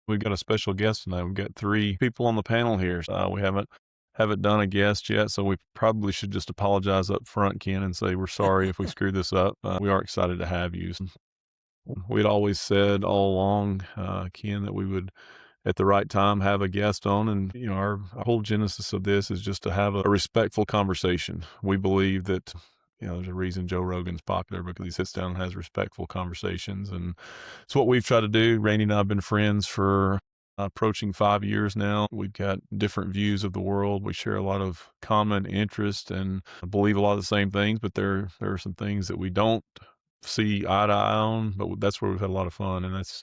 We've got a special guest tonight. We've got three people on the panel here. We haven't done a guest yet, so we probably should just apologize up front, Ken, and say we're sorry if we screwed this up. We are excited to have you. We'd always said all along, Ken, that we would at the right time have a guest on, and our whole genesis of this is just to have a respectful conversation. We believe that there's a reason Joe Rogan's popular because he sits down and has respectful conversations, and it's what we've tried to do. Randy and I have been friends for approaching 5 years now. We've got different views of the world. We share a lot of common interest and believe a lot of the same things, but there are some things that we don't see eye to eye on, but that's where we've had a lot of fun, and that's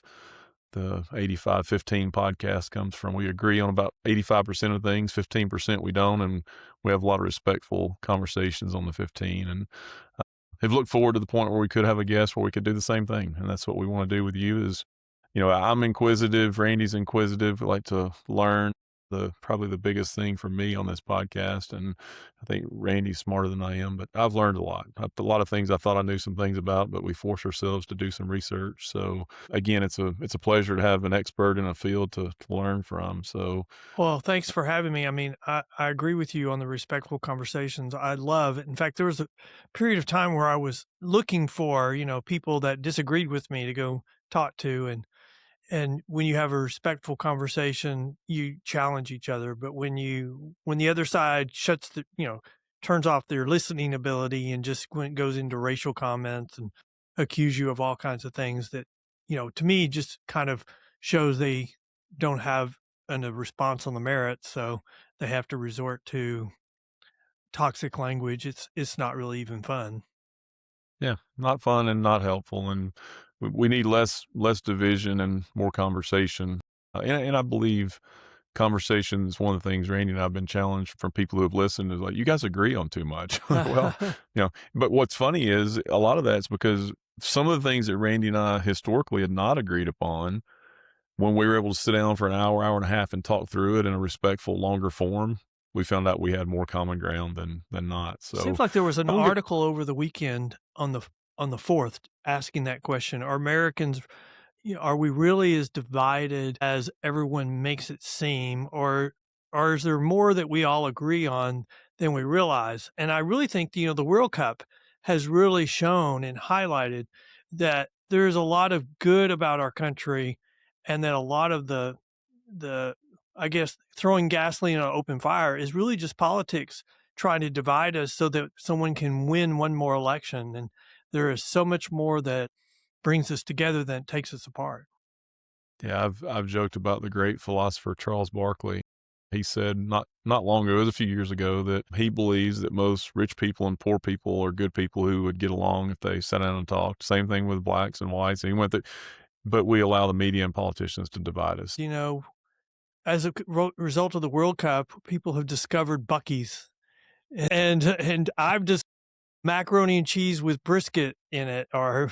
the 85-15 podcast comes from. We agree on about 85% of things, 15% we don't, and we have a lot of respectful conversations on the 15, and have looked forward to the point where we could have a guest where we could do the same thing, and that's what we want to do with you is, I'm inquisitive, Randy's inquisitive, we like to learn. Probably the biggest thing for me on this podcast, and I think Randy's smarter than I am, but I've learned a lot. A lot of things I thought I knew some things about, but we force ourselves to do some research. So again, it's a pleasure to have an expert in a field to learn from. So Well, thanks for having me. I mean, I agree with you on the respectful conversations. I love it. In fact, there was a period of time where I was looking for, people that disagreed with me to go talk to. And when you have a respectful conversation, you challenge each other. But when the other side turns off their listening ability and just goes into racial comments and accuse you of all kinds of things that, to me, just kind of shows they don't have a response on the merits. So they have to resort to toxic language. It's not really even fun. yeah, not fun and not helpful, and we need less division and more conversation. And I believe conversation is one of the things Randy and I have been challenged from people who have listened is like, you guys agree on too much. Well, but what's funny is a lot of that's because some of the things that Randy and I historically had not agreed upon, when we were able to sit down for an hour and a half and talk through it in a respectful, longer form, we found out we had more common ground than not. So Seems like there was an I'm gonna get, article over the weekend on the 4th asking that question. Are Americans, are we really as divided as everyone makes it seem, or is there more that we all agree on than we realize? And I really think, the World Cup has really shown and highlighted that there's a lot of good about our country, and that a lot of the I guess throwing gasoline on an open fire is really just politics trying to divide us so that someone can win one more election. And there is so much more that brings us together than takes us apart. yeah, I've joked about the great philosopher Charles Barkley. He said not long ago, it was a few years ago, that he believes that most rich people and poor people are good people who would get along if they sat down and talked. Same thing with blacks and whites. And he went that, but we allow the media and politicians to divide us. As a result of the World Cup, people have discovered Buc-ee's, and I've just macaroni and cheese with brisket in it or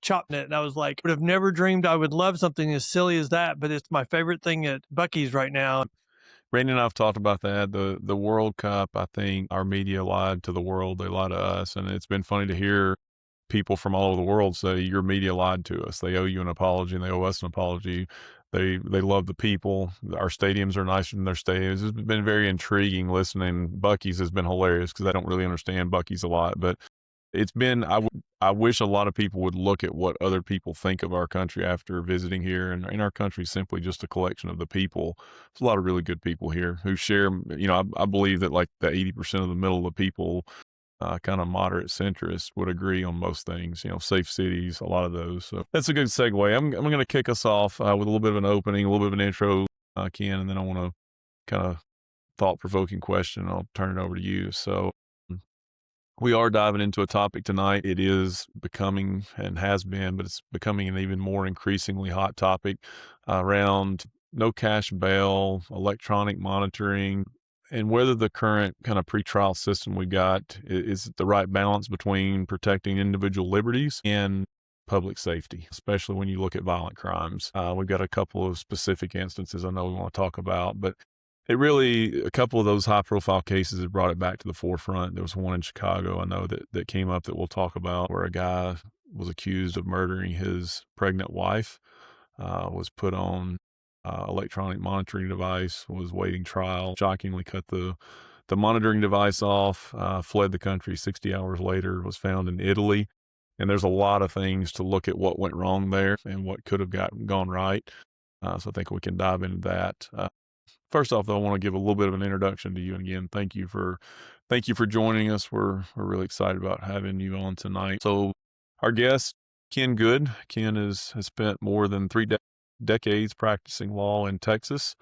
chopping it. And I was like, would have never dreamed I would love something as silly as that, but it's my favorite thing at Buc-ee's right now. Randy and I have talked about that. The World Cup, I think our media lied to the world. They lied to us. And it's been funny to hear people from all over the world say, your media lied to us. They owe you an apology and they owe us an apology. They love the people. Our stadiums are nicer than their stadiums. It's been very intriguing listening. Buc-ee's has been hilarious because I don't really understand Buc-ee's a lot, but it's been, I wish a lot of people would look at what other people think of our country after visiting here. And our country is simply just a collection of the people. There's a lot of really good people here who share, I believe that like the 80% of the middle of the people, kind of moderate centrists would agree on most things, safe cities, a lot of those. So that's a good segue. I'm going to kick us off with a little bit of an opening, a little bit of an intro, Ken, and then I want to kind of thought-provoking question. I'll turn it over to you. So we are diving into a topic tonight. It is becoming and has been, but it's becoming an even more increasingly hot topic around no cash bail, electronic monitoring, and whether the current kind of pretrial system we got is the right balance between protecting individual liberties and public safety, especially when you look at violent crimes. We've got a couple of specific instances I know we want to talk about, but a couple of those high profile cases have brought it back to the forefront. There was one in Chicago I know that came up that we'll talk about, where a guy was accused of murdering his pregnant wife, was put on electronic monitoring device, was waiting trial, shockingly cut the monitoring device off, fled the country 60 hours later, was found in Italy. And there's a lot of things to look at what went wrong there and what could have gone right. So I think we can dive into that. First off, though, I want to give a little bit of an introduction to you. And again, thank you for joining us. We're really excited about having you on tonight. So our guest, Ken Good. Ken has spent more than three decades practicing law in Texas.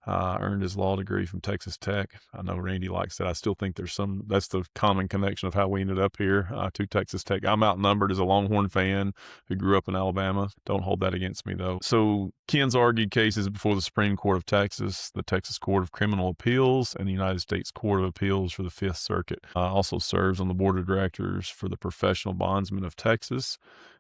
Earned his law degree from Texas Tech. I know Randy likes that. I still think that's the common connection of how we ended up here to Texas Tech. I'm outnumbered as a Longhorn fan who grew up in Alabama. Don't hold that against me, though. So Ken's argued cases before the Supreme Court of Texas, the Texas Court of Criminal Appeals, and the United States Court of Appeals for the Fifth Circuit. Also serves on the board of directors for the Professional Bondsmen of Texas,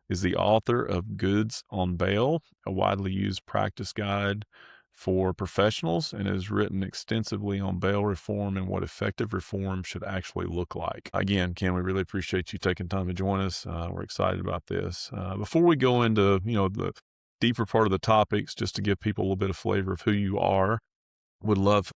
is the author of Goods on Bail, a widely used practice guide for professionals, and has written extensively on bail reform and what effective reform should actually look like. Again, Ken, we really appreciate you taking time to join us. We're excited about this. Before we go into, the deeper part of the topics, just to give people a little bit of flavor of who you are, would love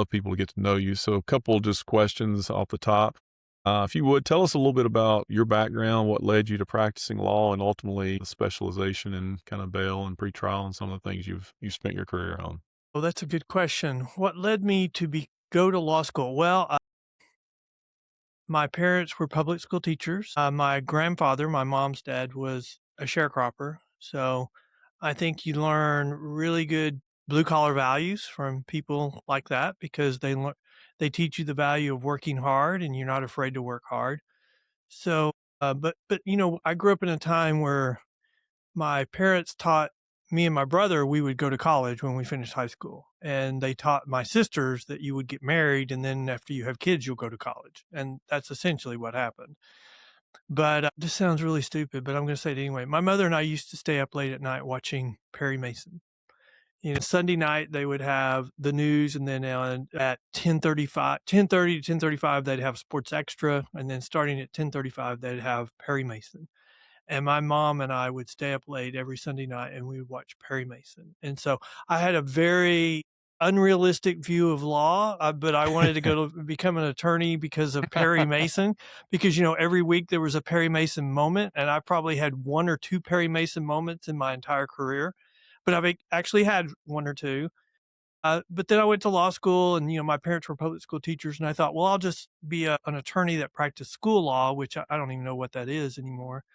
people to get to know you. So a couple just questions off the top. If you would, tell us a little bit about your background, what led you to practicing law, and ultimately the specialization in kind of bail and pretrial and some of the things you've spent your career on. Well, that's a good question. What led me to go to law school? Well, my parents were public school teachers. My grandfather, my mom's dad, was a sharecropper. So I think you learn really good blue collar values from people like that because they teach you the value of working hard and you're not afraid to work hard. So, but I grew up in a time where my parents taught me and my brother we would go to college when we finished high school, and they taught my sisters that you would get married and then after you have kids you'll go to college, and that's essentially what happened. But this sounds really stupid, but I'm going to say it anyway. My mother and I used to stay up late at night watching Perry Mason. Sunday night they would have the news, and then at 10:30 to 10:35 they'd have Sports Extra, and then starting at 10:35 they'd have Perry Mason. And my mom and I would stay up late every Sunday night and we would watch Perry Mason. And so I had a very unrealistic view of law, but I wanted to go to become an attorney because of Perry Mason, because, every week there was a Perry Mason moment. And I probably had one or two Perry Mason moments in my entire career, but I've actually had one or two. But then I went to law school and, my parents were public school teachers. And I thought, well, I'll just be an attorney that practiced school law, which I don't even know what that is anymore.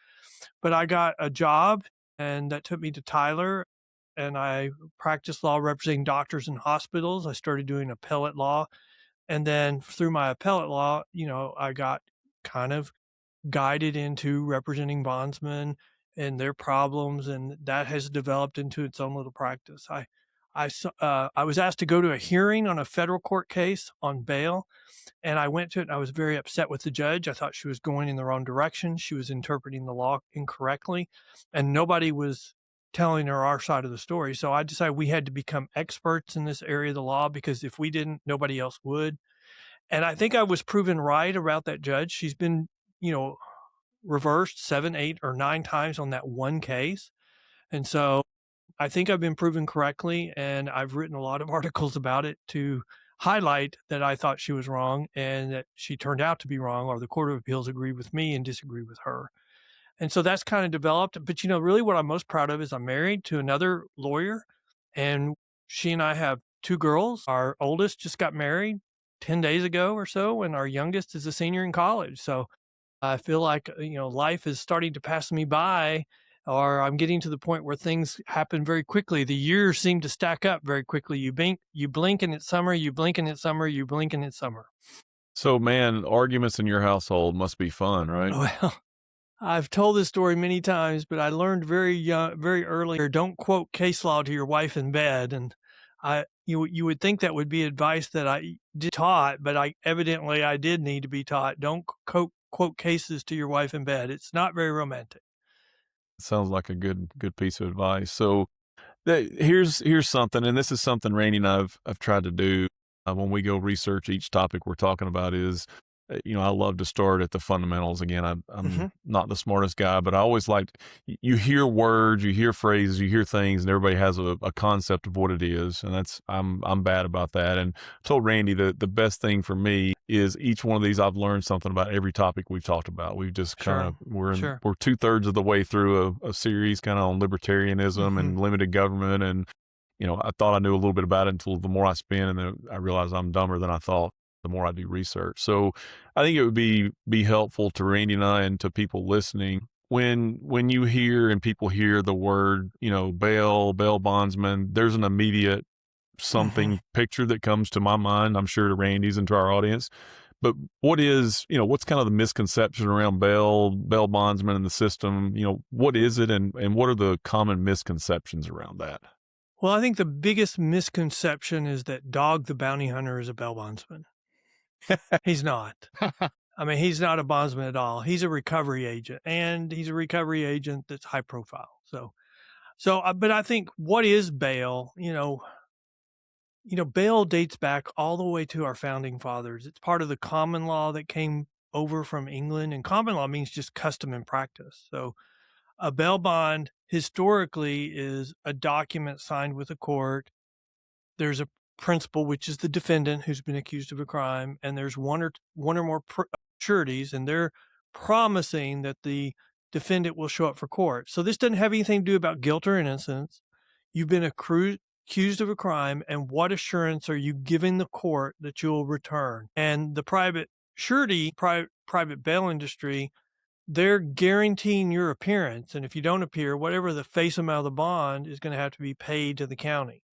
But I got a job, and that took me to Tyler, and I practiced law representing doctors in hospitals. I started doing appellate law, and then through my appellate law, I got kind of guided into representing bondsmen and their problems, and that has developed into its own little practice. I was asked to go to a hearing on a federal court case on bail, and I went to it and I was very upset with the judge. I thought she was going in the wrong direction. She was interpreting the law incorrectly, and nobody was telling her our side of the story. So I decided we had to become experts in this area of the law because if we didn't, nobody else would. And I think I was proven right about that judge. She's been, reversed 7, 8, or 9 times on that one case. And so I think I've been proven correctly, and I've written a lot of articles about it to highlight that I thought she was wrong and that she turned out to be wrong, or the Court of Appeals agreed with me and disagreed with her. And so that's kind of developed. But, really what I'm most proud of is I'm married to another lawyer, and she and I have 2 girls. Our oldest just got married 10 days ago or so, and our youngest is a senior in college. So I feel like, life is starting to pass me by, or I'm getting to the point where things happen very quickly. The years seem to stack up very quickly. You blink and it's summer, you blink and it's summer, you blink and it's summer. So, man, arguments in your household must be fun, right? Well, I've told this story many times, but I learned very young, very early, don't quote case law to your wife in bed. And you would think that would be advice that I did taught, but I did need to be taught. Don't quote cases to your wife in bed. It's not very romantic. Sounds like a good piece of advice. So here's something, and this is something Randy and I've tried to do when we go research each topic we're talking about is I love to start at the fundamentals. Again, I'm Mhm. not the smartest guy, but I always like you hear words, you hear phrases, you hear things, and everybody has a concept of what it is, and I'm bad about that. And I told Randy the best thing for me is each one of these I've learned something about every topic we've talked about. We've just kind Sure. of Sure. we're 2/3 of the way through a series kind of on libertarianism Mhm. and limited government, and I thought I knew a little bit about it until the more I spend, and then I realized I'm dumber than I thought the more I do research. So I think it would be helpful to Randy and I and to people listening when you hear and people hear the word, bail bondsman, there's an immediate Mhm. something picture that comes to my mind. I'm sure to Randy's and to our audience. But what's kind of the misconception around bail bondsman in the system? What is it, and what are the common misconceptions around that? Well, I think the biggest misconception is that Dog the Bounty Hunter is a bail bondsman. He's not. I mean, he's not a bondsman at all. He's a recovery agent, and he's a recovery agent that's high profile. But I think what is bail? Bail dates back all the way to our founding fathers. It's part of the common law that came over from England, and common law means just custom and practice. So a bail bond historically is a document signed with a court. There's a principal, which is the defendant who's been accused of a crime, and there's one or more sureties, and they're promising that the defendant will show up for court. So this doesn't have anything to do about guilt or innocence. You've been accused of a crime, and what assurance are you giving the court that you'll return? And the private surety, private bail industry, they're guaranteeing your appearance. And if you don't appear, whatever the face amount of the bond is going to have to be paid to the county.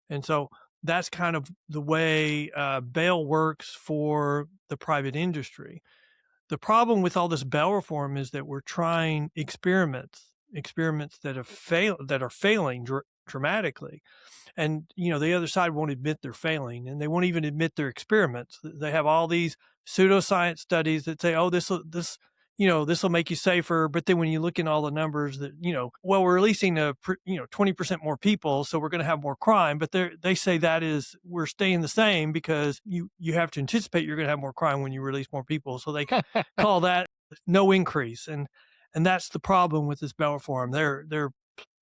And so that's kind of the way bail works for the private industry. The problem with all this bail reform is that we're trying experiments that are failing dramatically. And the other side won't admit they're failing, and they won't even admit their experiments. They have all these pseudoscience studies that say, oh, this will make you safer. But then when you look in all the numbers that, well, we're releasing 20% more people, so we're going to have more crime. But they say that is, we're staying the same because you have to anticipate you're going to have more crime when you release more people. So they call that no increase. And that's the problem with this bail reform. They're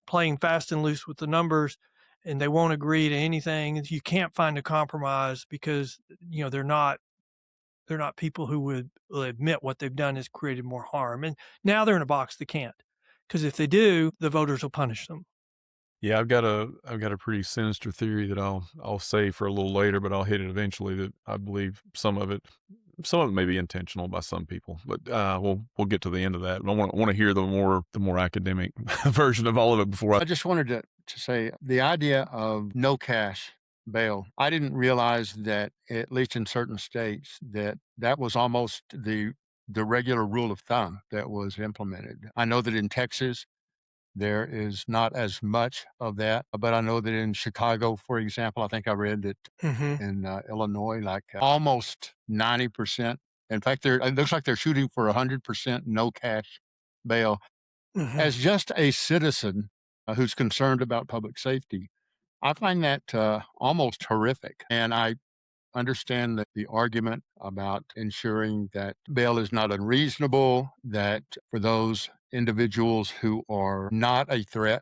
playing fast and loose with the numbers, and they won't agree to anything. You can't find a compromise because they're not people who will admit what they've done has created more harm. And now they're in a box they can't, because if they do, the voters will punish them. Yeah, I've got a pretty sinister theory that I'll say for a little later, but I'll hit it eventually. That I believe some of it may be intentional by some people, but we'll get to the end of that. I want to hear the more academic version of all of it before I. I just wanted to say the idea of no cash bail. I didn't realize that, at least in certain states, that was almost the regular rule of thumb that was implemented. I know that in Texas there is not as much of that, but I know that in Chicago, for example, I think I read that Hmm. in Illinois, like almost 90%. In fact, it looks like they're shooting for 100% no cash bail. Hmm. As just a citizen who's concerned about public safety, I find that almost horrific. And I understand that the argument about ensuring that bail is not unreasonable, that for those individuals who are not a threat,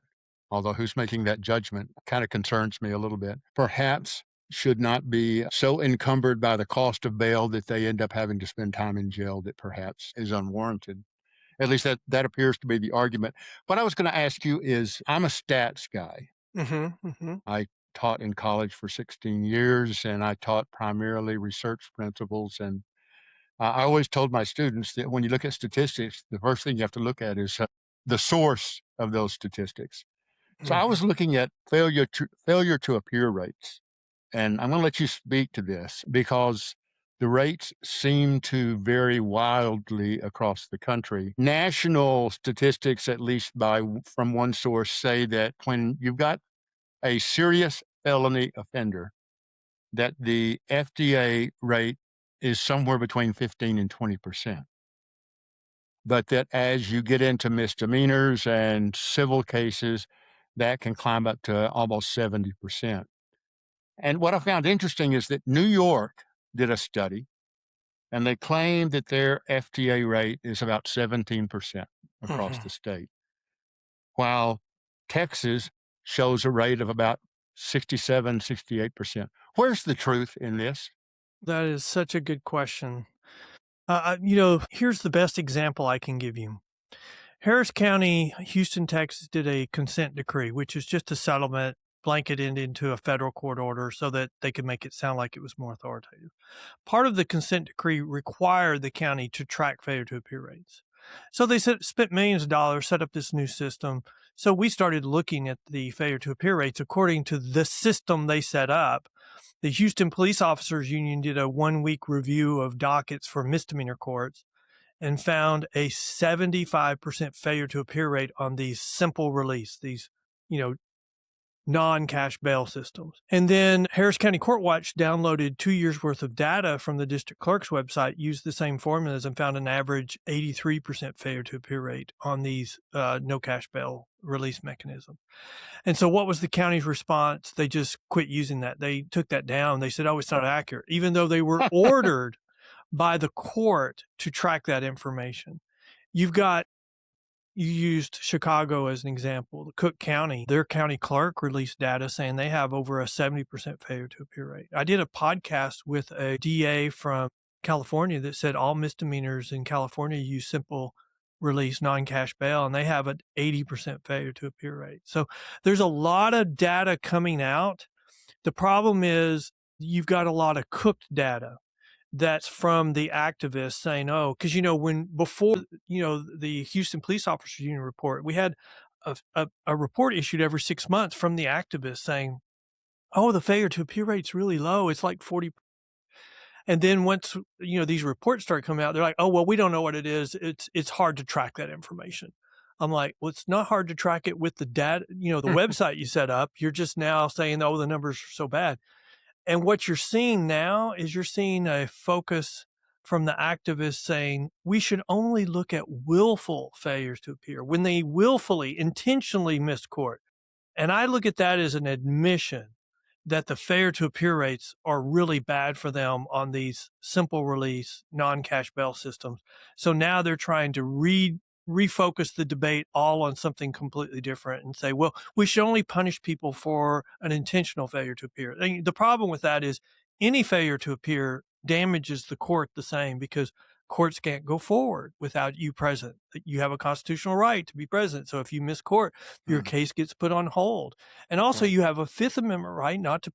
although who's making that judgment kind of concerns me a little bit, perhaps should not be so encumbered by the cost of bail that they end up having to spend time in jail that perhaps is unwarranted. At least that appears to be the argument. What I was gonna ask you is, I'm a stats guy. Hmm. Hmm. I taught in college for 16 years, and I taught primarily research principles, and I always told my students that when you look at statistics, the first thing you have to look at is, the source of those statistics. So I Hmm. was looking at failure to appear rates. And I'm gonna let you speak to this because the rates seem to vary wildly across the country. National statistics, at least from one source, say that when you've got a serious felony offender, that the FDA rate is somewhere between 15 and 20%. But that as you get into misdemeanors and civil cases, that can climb up to almost 70%. And what I found interesting is that New York did a study and they claim that their FTA rate is about 17% across Mhm. the state, while Texas shows a rate of about 67, 68%. Where's the truth in this? That is such a good question. Here's the best example I can give you. Harris County, Houston, Texas did a consent decree, which is just a settlement blanketed into a federal court order so that they could make it sound like it was more authoritative. Part of the consent decree required the county to track failure to appear rates. So they spent millions of dollars, set up this new system. So we started looking at the failure to appear rates according to the system they set up. The Houston Police Officers Union did a 1 week review of dockets for misdemeanor courts and found a 75% failure to appear rate on these simple release, these, you know, non-cash bail systems. And then Harris County Court Watch downloaded 2 years worth of data from the district clerk's website, used the same formulas, and found an average 83% failure to appear rate on these no cash bail release mechanism. And so what was the county's response? They just quit using that. They took that down. They said, oh, it's not accurate, even though they were ordered by the court to track that information. You used Chicago as an example. The Cook County, their county clerk released data saying they have over a 70% failure to appear rate. I did a podcast with a DA from California that said all misdemeanors in California use simple release, non-cash bail, and they have an 80% failure to appear rate. So there's a lot of data coming out. The problem is you've got a lot of cooked data that's from the activists saying, oh, because, when before, the Houston Police Officers Union report, we had a report issued every 6 months from the activists saying, oh, the failure to appear rate's really low. It's like 40. And then once, these reports start coming out, they're like, oh, well, we don't know what it is. It's hard to track that information. I'm like, well, it's not hard to track it with the data, the website you set up. You're just now saying, oh, the numbers are so bad. And what you're seeing now is you're seeing a focus from the activists saying we should only look at willful failures to appear when they willfully, intentionally missed court. And I look at that as an admission that the failure to appear rates are really bad for them on these simple release, non-cash bail systems. So now they're trying to refocus the debate all on something completely different and say, well, we should only punish people for an intentional failure to appear. And the problem with that is any failure to appear damages the court the same because courts can't go forward without you present. You have a constitutional right to be present. So if you miss court, your Mm, case gets put on hold. And also right. you have a Fifth Amendment right not to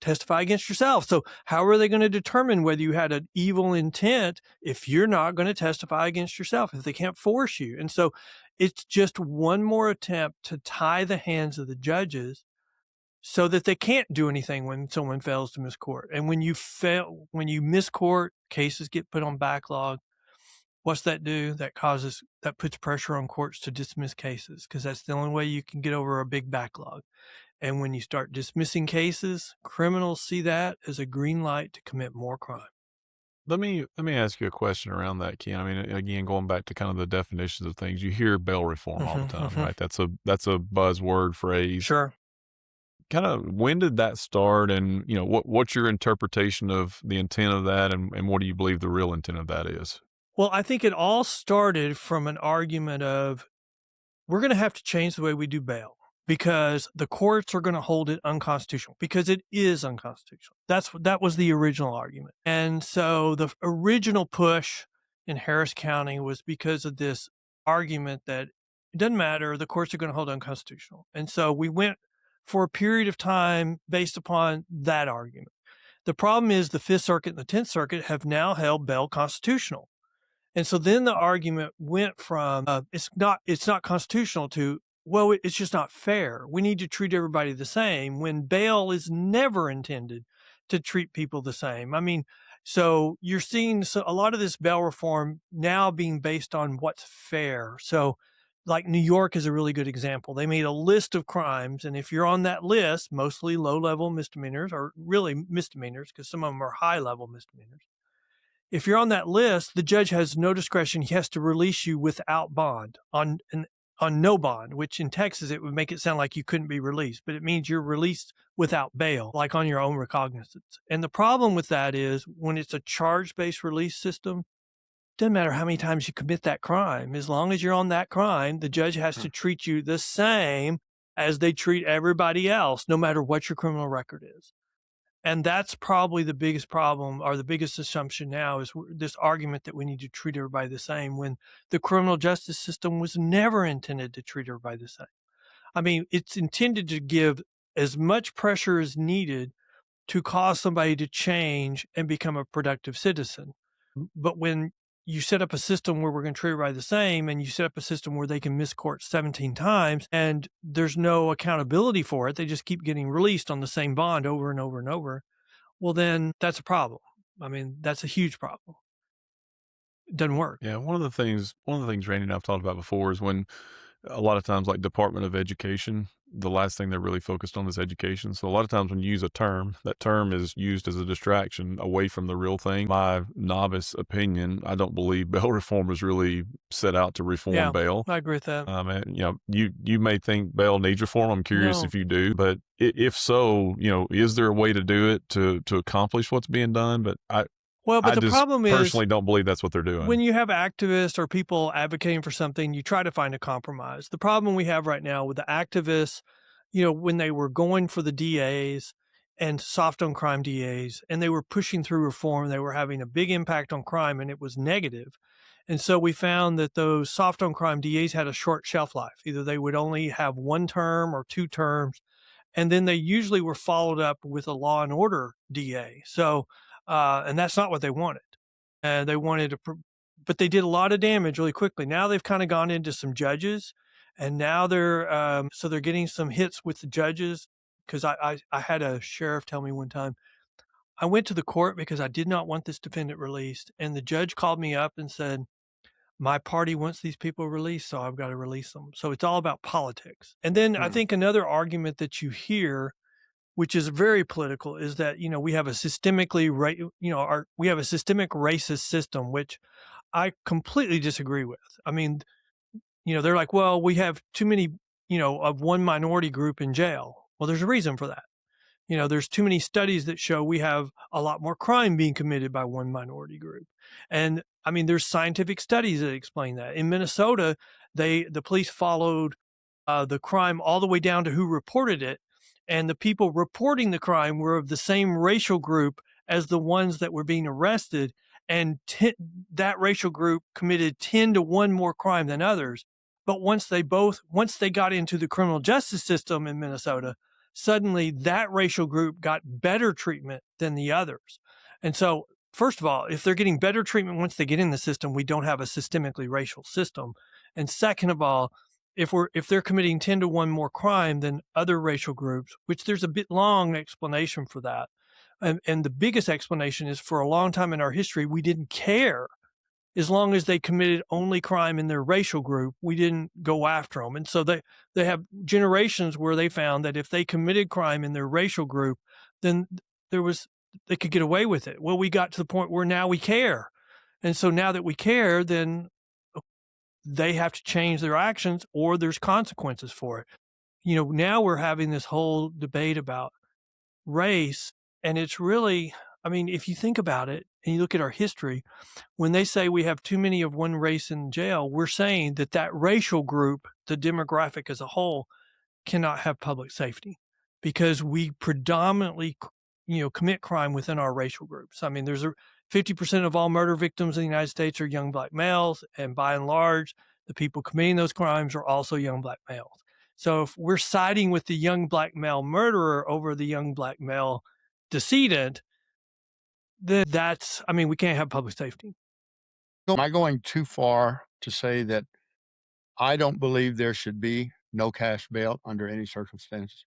testify against yourself. So how are they going to determine whether you had an evil intent if you're not going to testify against yourself, if they can't force you? And so it's just one more attempt to tie the hands of the judges so that they can't do anything when someone fails to miss court. And when you miss court, cases get put on backlog. What's that do? That puts pressure on courts to dismiss cases because that's the only way you can get over a big backlog. And when you start dismissing cases, criminals see that as a green light to commit more crime. Let me ask you a question around that, Ken. I mean, again, going back to kind of the definitions of things, you hear bail reform all the Mhm, time, mhm. right? That's a buzzword phrase. Sure. Kind of when did that start, and what's your interpretation of the intent of that, and what do you believe the real intent of that is? Well, I think it all started from an argument of we're going to have to change the way we do bail because the courts are going to hold it unconstitutional because it is unconstitutional. That was the original argument. And so the original push in Harris County was because of this argument that it doesn't matter, the courts are going to hold it unconstitutional. And so we went for a period of time based upon that argument. The problem is the Fifth Circuit and the Tenth Circuit have now held bail constitutional. And so then the argument went from it's not constitutional to, well, it's just not fair. We need to treat everybody the same when bail is never intended to treat people the same. I mean, so you're seeing a lot of this bail reform now being based on what's fair. So like New York is a really good example. They made a list of crimes, and if you're on that list, mostly low-level misdemeanors or really misdemeanors because some of them are high-level misdemeanors. If you're on that list, the judge has no discretion. He has to release you without bond on on no bond, which in Texas it would make it sound like you couldn't be released, but it means you're released without bail, like on your own recognizance. And the problem with that is when it's a charge-based release system, doesn't matter how many times you commit that crime, as long as you're on that crime, the judge has to treat you the same as they treat everybody else, no matter what your criminal record is. And that's probably the biggest problem or the biggest assumption now is this argument that we need to treat everybody the same when the criminal justice system was never intended to treat everybody the same. I mean, it's intended to give as much pressure as needed to cause somebody to change and become a productive citizen. But when you set up a system where we're going to treat everybody the same and you set up a system where they can miss court 17 times and there's no accountability for it, they just keep getting released on the same bond over and over and over. Well, then that's a problem. I mean, that's a huge problem. It doesn't work. Yeah, one of the things Randy and I've talked about before is when a lot of times, like Department of Education, the last thing they're really focused on is education. So a lot of times when you use a term, that term is used as a distraction away from the real thing. My novice opinion, I don't believe bail reform was really set out to reform Yeah, bail. I agree with that. And you may think bail needs reform. I'm curious No. if you do, but if so, is there a way to do it to accomplish what's being done? But Well, but I the just problem is personally don't believe that's what they're doing. when you have activists or people advocating for something, you try to find a compromise. The problem we have right now with the activists, when they were going for the DAs and soft on crime DAs, and they were pushing through reform, they were having a big impact on crime, and it was negative. And so we found that those soft on crime DAs had a short shelf life. Either they would only have one term or two terms, and then they usually were followed up with a law and order DA. So, and that's not what they wanted. And they wanted to, but they did a lot of damage really quickly. Now they've kind of gone into some judges, and now they're getting some hits with the judges. Because I had a sheriff tell me one time, I went to the court because I did not want this defendant released, and the judge called me up and said, my party wants these people released, so I've got to release them. So it's all about politics. And then I think another argument that you hear, which is very political, is that we have a we have a systemic racist system, which I completely disagree with. I mean, they're like, well, we have too many, of one minority group in jail. Well, there's a reason for that. There's too many studies that show we have a lot more crime being committed by one minority group. And I mean, there's scientific studies that explain that. In Minnesota, the police followed the crime all the way down to who reported it. And the people reporting the crime were of the same racial group as the ones that were being arrested. And that racial group committed 10 to 1 more crime than others. But once they got into the criminal justice system in Minnesota, suddenly that racial group got better treatment than the others. And so, first of all, if they're getting better treatment once they get in the system, we don't have a systemically racial system. And second of all, if they're committing 10 to 1 more crime than other racial groups, which there's a bit long explanation for that. And the biggest explanation is for a long time in our history, we didn't care. As long as they committed only crime in their racial group, we didn't go after them. And so they have generations where they found that if they committed crime in their racial group, then they could get away with it. Well, we got to the point where now we care. And so now that we care, then they have to change their actions or there's consequences for it. Now we're having this whole debate about race, and it's really, I mean, if you think about it and you look at our history, when they say we have too many of one race in jail, we're saying that racial group, the demographic as a whole, cannot have public safety because we predominantly, commit crime within our racial groups. I mean, 50% of all murder victims in the United States are young black males, and by and large, the people committing those crimes are also young black males. So if we're siding with the young black male murderer over the young black male decedent, then we can't have public safety. Am I going too far to say that I don't believe there should be no cash bail under any circumstances?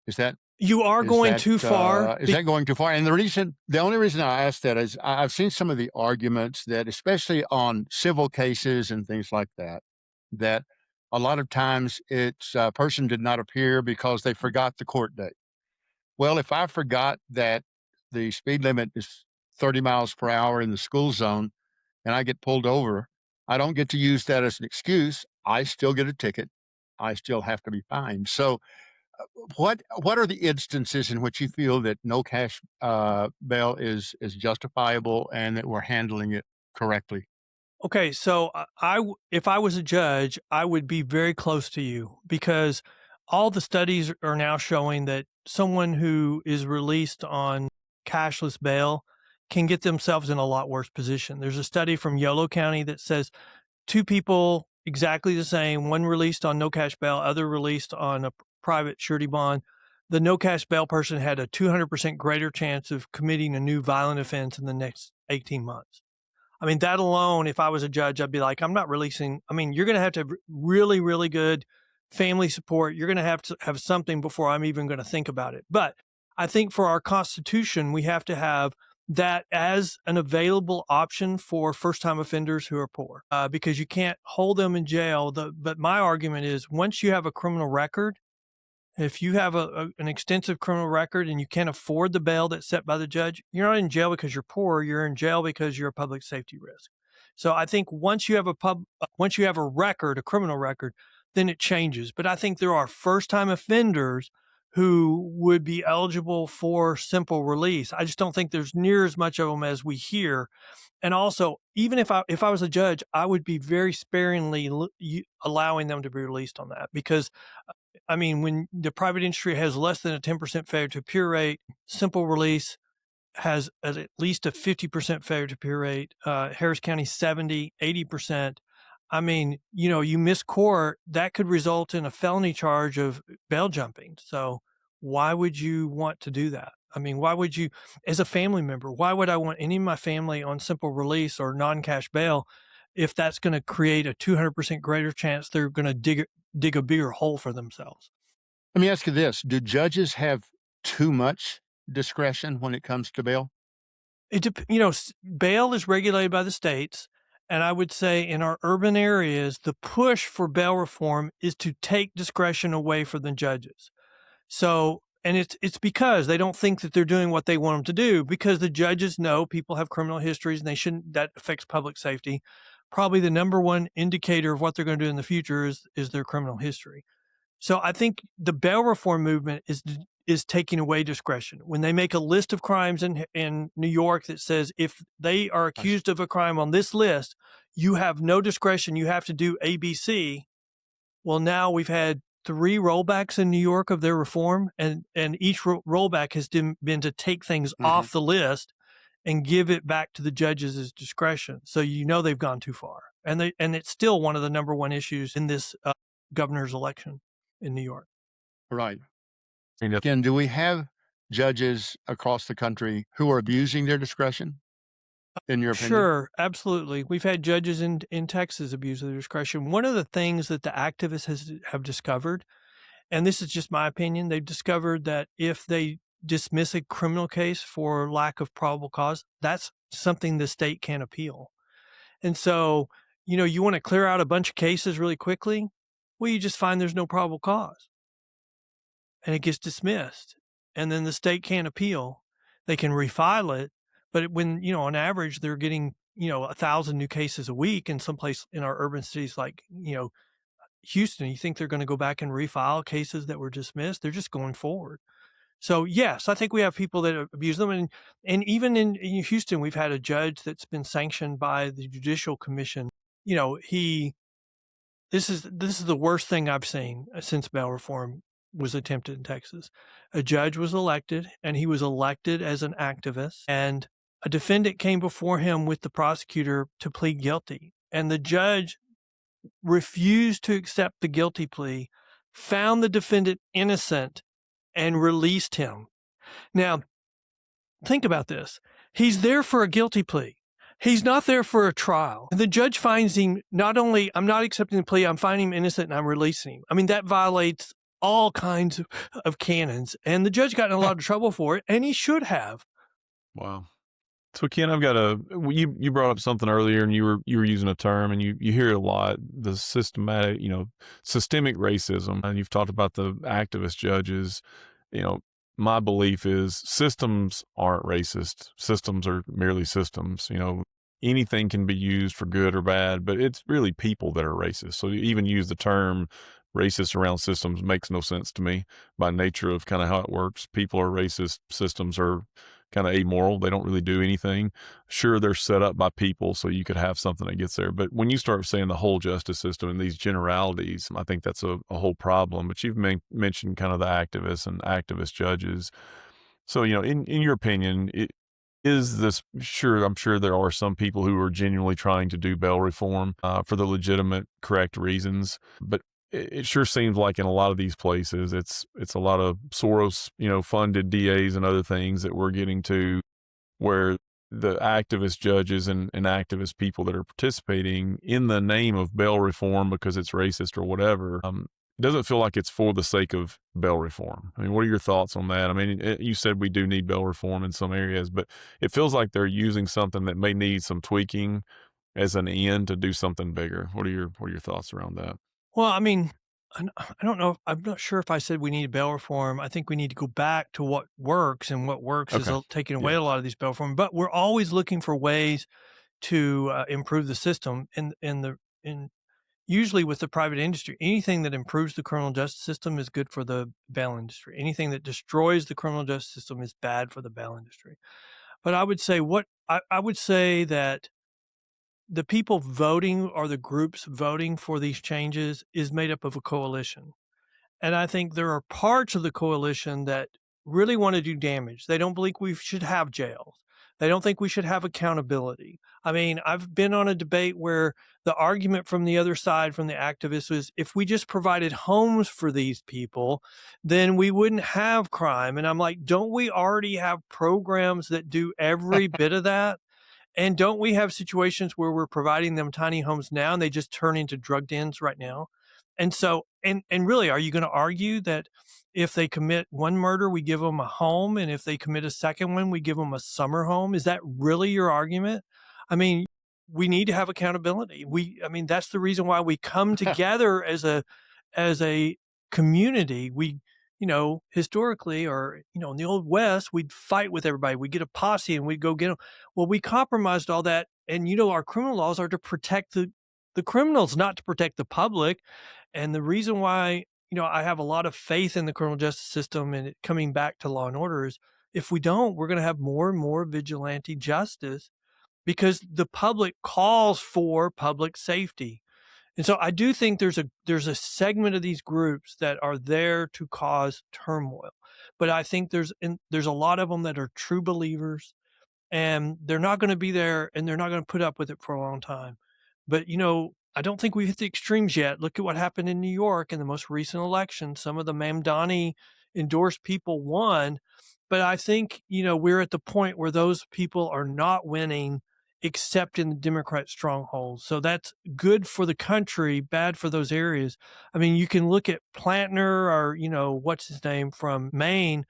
Is that You are going too far. Is that going too far? And the only reason I ask that is I've seen some of the arguments that, especially on civil cases and things like that, that a lot of times it's a person did not appear because they forgot the court date. Well, if I forgot that the speed limit is 30 miles per hour in the school zone and I get pulled over, I don't get to use that as an excuse. I still get a ticket. I still have to be fined. So, what are the instances in which you feel that no cash bail is justifiable and that we're handling it correctly? Okay, so if I was a judge, I would be very close to you because all the studies are now showing that someone who is released on cashless bail can get themselves in a lot worse position. There's a study from Yolo County that says two people exactly the same, one released on no cash bail, other released on a private surety bond. The no cash bail person had a 200% greater chance of committing a new violent offense in the next 18 months. I mean, that alone, if I was a judge, I'd be like, I'm not releasing. I mean, you're going to have really, really good family support. You're going to have something before I'm even going to think about it. But I think for our Constitution, we have to have that as an available option for first time offenders who are poor, because you can't hold them in jail. But my argument is once you have a criminal record, if you have an extensive criminal record and you can't afford the bail that's set by the judge, you're not in jail because you're poor. You're in jail because you're a public safety risk. So I think once you have once you have a record, a criminal record, then it changes. But I think there are first-time offenders who would be eligible for simple release. I just don't think there's near as much of them as we hear. And also, even if I was a judge, I would be very sparingly allowing them to be released on that because I mean, when the private industry has less than a 10% failure to appear rate, simple release has at least a 50% failure to appear rate. Harris County, 70, 80%. I mean, you miss court, that could result in a felony charge of bail jumping. So why would you want to do that? I mean, why would you, as a family member, why would I want any of my family on simple release or non-cash bail if that's going to create a 200% greater chance they're going to dig a bigger hole for themselves? Let me ask you this: do judges have too much discretion when it comes to bail? Bail is regulated by the states. And I would say in our urban areas, the push for bail reform is to take discretion away from the judges. So, and it's because they don't think that they're doing what they want them to do because the judges know people have criminal histories and they shouldn't, that affects public safety. Probably the number one indicator of what they're going to do in the future is their criminal history. So I think the bail reform movement is taking away discretion. When they make a list of crimes in New York that says if they are I see. accused of a crime on this list, you have no discretion. You have to do ABC. Well, now we've had 3 rollbacks in New York of their reform, and each rollback has been to take things Mhm. off the list and give it back to the judges' discretion. So they've gone too far, and it's still one of the number one issues in this governor's election in New York. Right. I mean, Again, do we have judges across the country who are abusing their discretion, in your opinion? Sure, absolutely. We've had judges in Texas abuse their discretion. One of the things that the activists have discovered, and this is just my opinion, they've discovered that if they dismiss a criminal case for lack of probable cause, that's something the state can appeal. And so, you want to clear out a bunch of cases really quickly. Well, you just find there's no probable cause and it gets dismissed. And then the state can't appeal. They can refile it. But when, on average, they're getting, 1,000 new cases a week in some place in our urban cities like, Houston, you think they're going to go back and refile cases that were dismissed? They're just going forward. So yes, I think we have people that abuse them, and even in Houston, we've had a judge that's been sanctioned by the Judicial Commission. He this is the worst thing I've seen since bail reform was attempted in Texas. A judge was elected, and he was elected as an activist, and a defendant came before him with the prosecutor to plead guilty, and the judge refused to accept the guilty plea, found the defendant innocent, and released him. Now, think about this. He's there for a guilty plea. He's not there for a trial. And the judge finds him not only, I'm not accepting the plea, I'm finding him innocent and I'm releasing him. I mean, that violates all kinds of canons. And the judge got in a lot of trouble for it, and he should have. wow. So Ken, I've got you brought up something earlier and you were using a term and you hear it a lot, the systemic racism. And you've talked about the activist judges. You know, my belief is systems aren't racist. Systems are merely systems. anything can be used for good or bad, but it's really people that are racist. So to even use the term racist around systems makes no sense to me by nature of kind of how it works. People are racist, systems are kind of amoral. They don't really do anything. Sure, they're set up by people, so you could have something that gets there. But when you start saying the whole justice system and these generalities, I think that's a whole problem. But you've mentioned kind of the activists and activist judges. So, in your opinion, is this sure? I'm sure there are some people who are genuinely trying to do bail reform for the legitimate, correct reasons, but it sure seems like in a lot of these places, it's a lot of Soros, funded DAs and other things that we're getting to where the activist judges and activist people that are participating in the name of bail reform because it's racist or whatever, it doesn't feel like it's for the sake of bail reform. I mean, what are your thoughts on that? I mean, you said we do need bail reform in some areas, but it feels like they're using something that may need some tweaking as an end to do something bigger. What are your thoughts around that? Well, I mean, I don't know. I'm not sure if I said we need bail reform. I think we need to go back to what works, and what works is Okay. taking away Yeah. a lot of these bail reform. But we're always looking for ways to improve the system. In usually with the private industry, anything that improves the criminal justice system is good for the bail industry. Anything that destroys the criminal justice system is bad for the bail industry. But I would say I would say that the people voting or the groups voting for these changes is made up of a coalition. And I think there are parts of the coalition that really want to do damage. They don't believe we should have jails. They don't think we should have accountability. I mean, I've been on a debate where the argument from the other side, from the activists, was if we just provided homes for these people, then we wouldn't have crime. And I'm like, don't we already have programs that do every bit of that? And don't we have situations where we're providing them tiny homes now and they just turn into drug dens right now? And so, and really, are you going to argue that if they commit one murder, we give them a home, and if they commit a second one, we give them a summer home? Is that really your argument? I mean, we need to have accountability. I mean, that's the reason why we come together as a community. Historically, or in the old West, we'd fight with everybody. We'd get a posse and we'd go get them. Well, we compromised all that, and our criminal laws are to protect the criminals, not to protect the public. And the reason why I have a lot of faith in the criminal justice system and it coming back to law and order is if we don't, we're going to have more and more vigilante justice because the public calls for public safety. And so I do think there's a segment of these groups that are there to cause turmoil, but I think there's a lot of them that are true believers, and they're not going to be there, and they're not going to put up with it for a long time. But I don't think we've hit the extremes yet. Look at what happened in New York in the most recent election. Some of the Mamdani endorsed people won, but I think we're at the point where those people are not winning except in the Democrat strongholds. So that's good for the country, bad for those areas. I mean, you can look at Plantner or, what's his name from Maine,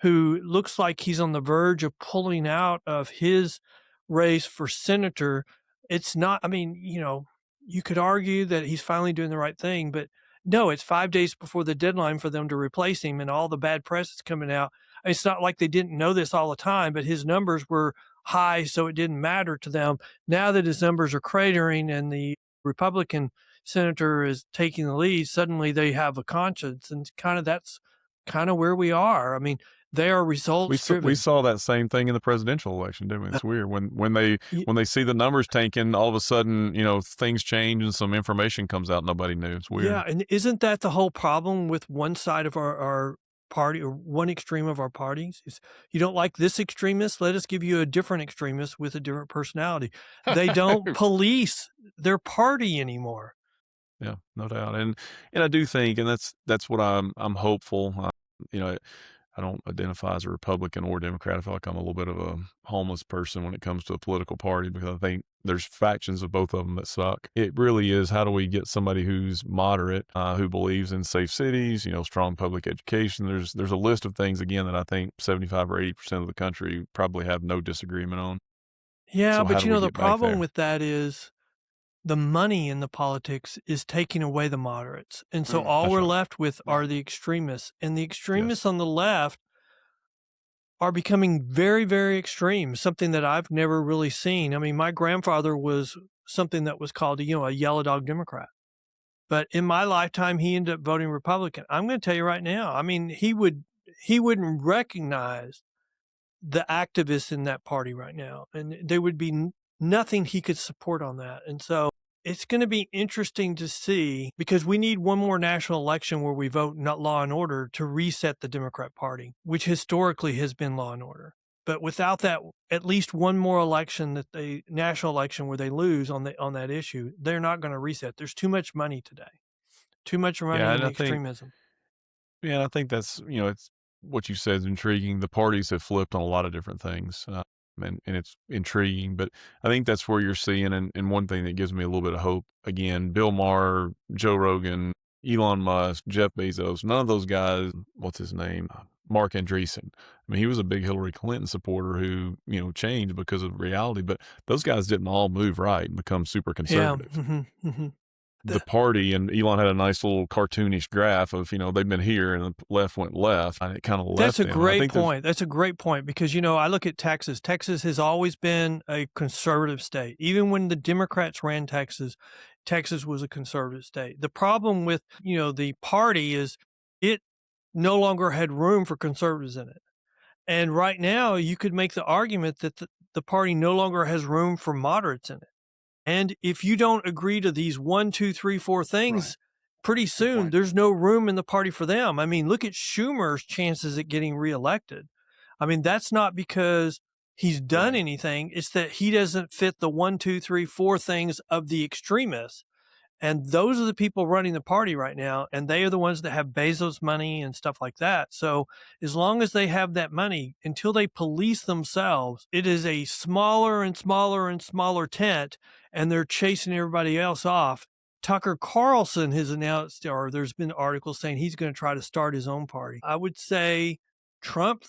who looks like he's on the verge of pulling out of his race for senator. It's not, I mean, you could argue that he's finally doing the right thing, but no, it's 5 days before the deadline for them to replace him, and all the bad press is coming out. It's not like they didn't know this all the time, but his numbers were high, so it didn't matter to them. Now that his numbers are cratering and the Republican senator is taking the lead, suddenly they have a conscience, and that's kind of where we are. I mean, they are We results saw, we driven. saw that same thing in the presidential election, didn't we? It's weird when they see the numbers tanking, all of a sudden, things change and some information comes out nobody knew. It's Yeah, weird. and isn't that the whole problem with one side of our party, or one extreme of our parties? Is you don't like this extremist, let us give you a different extremist with a different personality. They don't police their party anymore. Yeah, no doubt. And I do think, and that's what I'm hopeful. You know, I don't identify as a Republican or Democrat. I feel like I'm a little bit of a homeless person when it comes to a political party because I think there's factions of both of them that suck. It really is how do we get somebody who's moderate, who believes in safe cities, strong public education. There's a list of things again that I think 75 or 80% of the country probably have no disagreement on. Yeah, So how but do we the get back problem there? with that is the money in the politics is taking away the moderates. And so all Mm, That's we're right. left with yeah. are the extremists. And the Yes. extremists on the left are becoming very, very extreme, something that I've never really seen. I mean, my grandfather was something that was called, a yellow dog Democrat. But in my lifetime, he ended up voting Republican. I'm going to tell you right now. I mean, he wouldn't recognize the activists in that party right now, and there would be nothing he could support on that. And so it's going to be interesting to see, because we need one more national election where we vote not law and order to reset the Democrat Party, which historically has been law and order. But without that, at least one more election, that the national election where they lose on that issue, they're not going to reset. There's too much money today, too much money Yeah, in and I think extremism. Yeah, I think that's, it's what you said is intriguing. The parties have flipped on a lot of different things, and it's intriguing. But I think that's where you're seeing, and one thing that gives me a little bit of hope again, Bill Maher, Joe Rogan, Elon Musk, Jeff Bezos, none of those guys, what's his name? Mark Andreessen. I mean, he was a big Hillary Clinton supporter who, changed because of reality, but those guys didn't all move right and become super Yeah. conservative. Hmm. The party, and Elon had a nice little cartoonish graph of, they've been here and the left went left and it kind of That's left a them. And I great think there's, point. That's a great point because, I look at Texas. Texas has always been a conservative state. Even when the Democrats ran Texas, Texas was a conservative state. The problem with, the party is it no longer had room for conservatives in it. And right now, you could make the argument that the party no longer has room for moderates in it. And if you don't agree to these 1, 2, 3, 4 things, Right. pretty Good soon point. there's no room in the party for them. I mean, look at Schumer's chances at getting reelected. I mean, that's not because he's done Right. anything. It's that he doesn't fit the 1, 2, 3, 4 things of the extremists. And those are the people running the party right now. And they are the ones that have Bezos money and stuff like that. So as long as they have that money, until they police themselves, it is a smaller and smaller and smaller tent, and they're chasing everybody else off. Tucker Carlson has announced, or there's been articles saying he's going to try to start his own party. I would say Trump